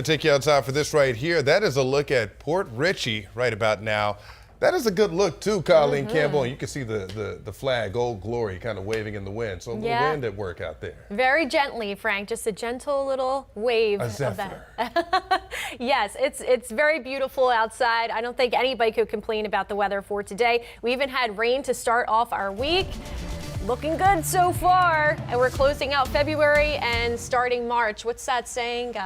Take you outside for this right here. That is a look at Port Richey right about now. That is a good look too, Colleen Campbell. And you can see the flag, Old Glory, kind of waving in the wind. So a little wind at work out there. Very gently, Frank. Just a gentle little wave. A of zephyr. that. Yes, it's very beautiful outside. I don't think anybody could complain about the weather for today. We even had rain to start off our week. Looking good so far. And we're closing out February and starting March. What's that saying?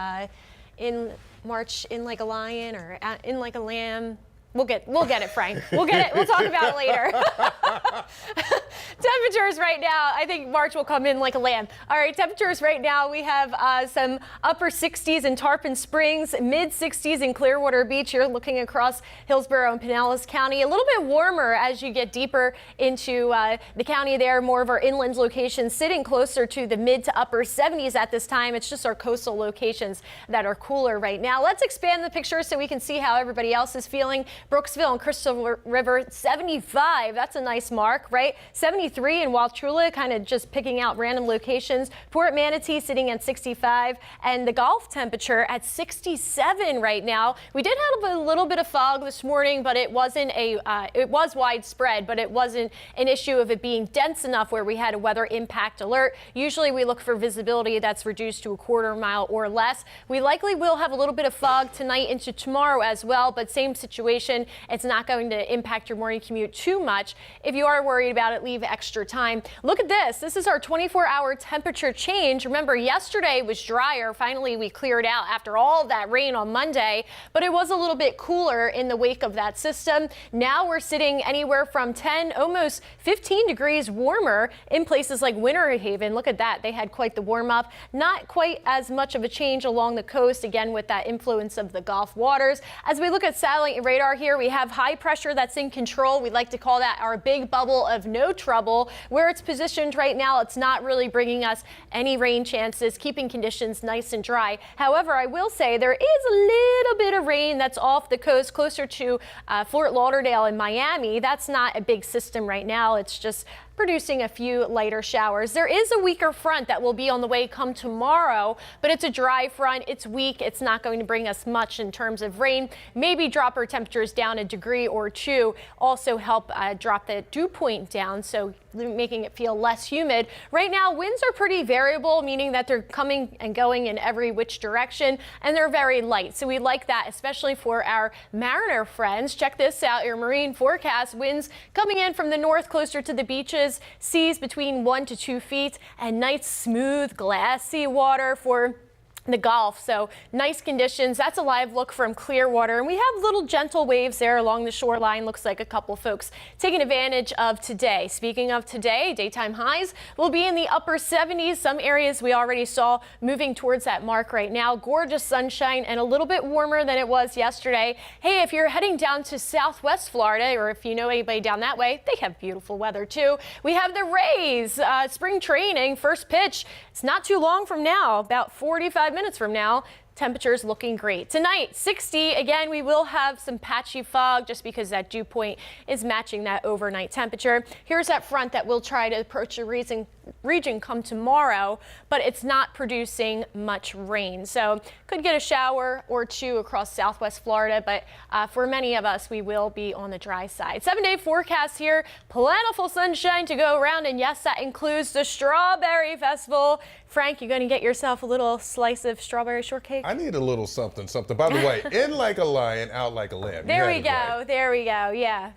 In March, in like a lion or in like a lamb. We'll get it, Frank. We'll get it. We'll talk about it later. Temperatures right now, I think March will come in like a lamb. All right, temperatures right now, we have some upper 60s in Tarpon Springs, mid 60s in Clearwater Beach. You're looking across Hillsborough and Pinellas County. A little bit warmer as you get deeper into the county there. More of our inland locations sitting closer to the mid to upper 70s at this time. It's just our coastal locations that are cooler right now. Let's expand the picture so we can see how everybody else is feeling. Brooksville and Crystal River, 75. That's a nice mark, right? 73 in Wauchula, kind of just picking out random locations. Port Manatee sitting at 65, and the Gulf temperature at 67 right now. We did have a little bit of fog this morning, but it wasn't it was widespread, but it wasn't an issue of it being dense enough where we had a weather impact alert. Usually we look for visibility that's reduced to a quarter mile or less. We likely will have a little bit of fog tonight into tomorrow as well, but same situation. It's not going to impact your morning commute too much. If you are worried about it, leave extra time. Look at this. This is our 24-hour temperature change. Remember, yesterday was drier. Finally, we cleared out after all of that rain on Monday, but it was a little bit cooler in the wake of that system. Now we're sitting anywhere from 10, almost 15 degrees warmer in places like Winter Haven. Look at that. They had quite the warm up. Not quite as much of a change along the coast, again, with that influence of the Gulf waters. As we look at satellite radar here, we have high pressure that's in control. We like to call that our big bubble of no trouble. Where it's positioned right now, it's not really bringing us any rain chances, keeping conditions nice and dry. However, I will say there is a little bit of rain that's off the coast closer to Fort Lauderdale and Miami. That's not a big system right now. It's just producing a few lighter showers. There is a weaker front that will be on the way come tomorrow, but it's a dry front. It's weak. It's not going to bring us much in terms of rain. Maybe drop our temperatures down a degree or two. Also help drop the dew point down, so making it feel less humid. Right now, winds are pretty variable, meaning that they're coming and going in every which direction, and they're very light. So we like that, especially for our mariner friends. Check this out, your marine forecast. Winds coming in from the north closer to the beaches. Seas between 1 to 2 feet, and nice smooth glassy water for the Gulf. So nice conditions. That's a live look from Clearwater, and we have little gentle waves there along the shoreline. Looks like a couple folks taking advantage of today. Speaking of today, daytime highs will be in the upper 70s. Some areas we already saw moving towards that mark right now. Gorgeous sunshine and a little bit warmer than it was yesterday. Hey, if you're heading down to Southwest Florida, or if you know anybody down that way, they have beautiful weather too. We have the Rays spring training, first pitch. It's not too long from now, about 45 minutes from now. Temperatures looking great. Tonight, 60. Again, we will have some patchy fog just because that dew point is matching that overnight temperature. Here's that front that will try to approach the region come tomorrow, but it's not producing much rain. So could get a shower or two across Southwest Florida, but for many of us, we will be on the dry side. 7-day forecast here. Plentiful sunshine to go around, and yes, that includes the Strawberry Festival. Frank, you're going to get yourself a little slice of strawberry shortcake? I need a little something. By the way, in like a lion, out like a lamb. There we go. There we go. Yeah.